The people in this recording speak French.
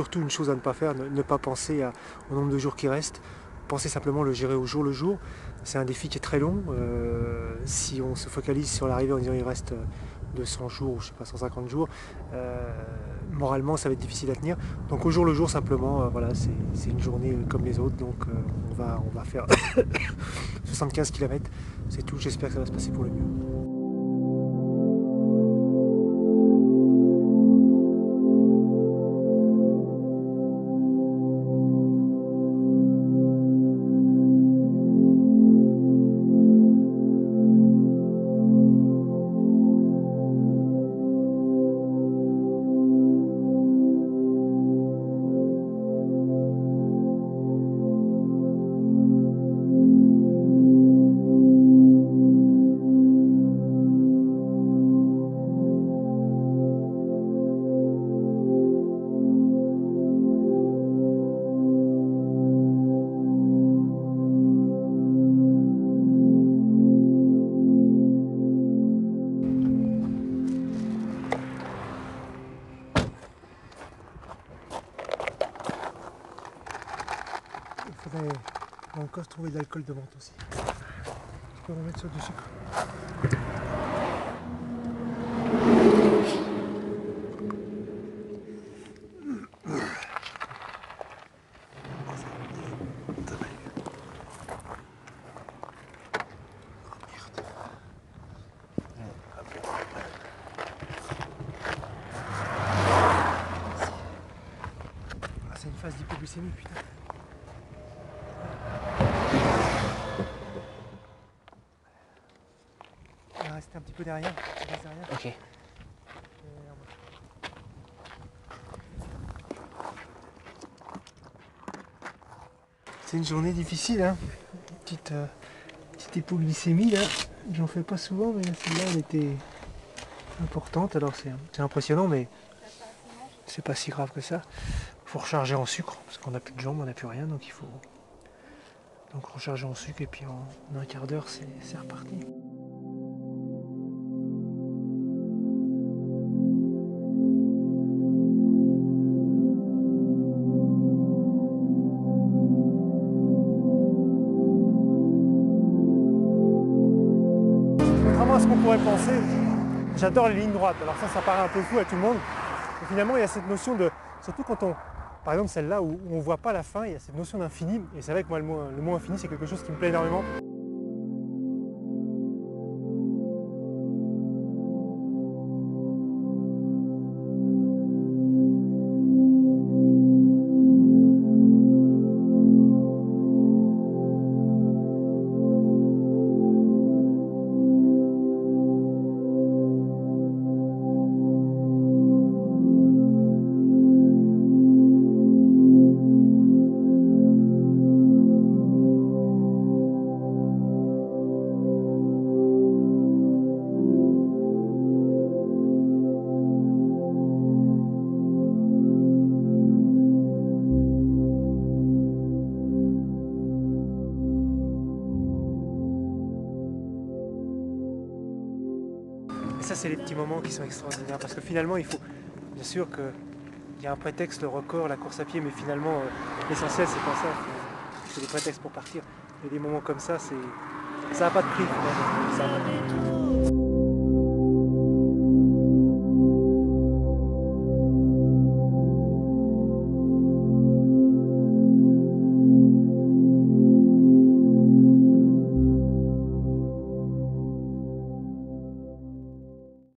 surtout une chose à ne pas faire, ne pas penser au nombre de jours qui restent. Pensez simplement le gérer au jour le jour. C'est un défi qui est très long. Si on se focalise sur l'arrivée en disant il reste 200 jours ou je sais pas 150 jours, moralement ça va être difficile à tenir. Donc au jour le jour simplement, voilà, c'est une journée comme les autres. Donc on va faire 75 km. C'est tout, j'espère que ça va se passer pour le mieux. Il faudrait encore trouver de l'alcool de menthe aussi. Je peux remettre sur du sucre. C'est une phase d'hypoglycémie, putain. On va rester un petit peu derrière. Ok. C'est une journée difficile, hein. Petite hypoglycémie là. J'en fais pas souvent, mais celle-là elle était importante. Alors c'est impressionnant, mais c'est pas si grave que ça. Il faut recharger en sucre parce qu'on n'a plus de jambes, on n'a plus rien, donc il faut donc recharger en sucre et puis en un quart d'heure c'est reparti. Contrairement à ce qu'on pourrait penser, j'adore les lignes droites. Alors ça paraît un peu fou à tout le monde. Mais finalement, il y a cette notion de, surtout quand on, par exemple celle-là où on ne voit pas la fin, il y a cette notion d'infini. Et c'est vrai que moi, le mot infini, c'est quelque chose qui me plaît énormément. Et ça, c'est les petits moments qui sont extraordinaires parce que finalement, il faut, bien sûr qu'il y a un prétexte, le record, la course à pied, mais finalement, l'essentiel, c'est pas ça. C'est des prétextes pour partir. Et des moments comme ça, ça n'a pas de prix. Ça n'a pas de prix.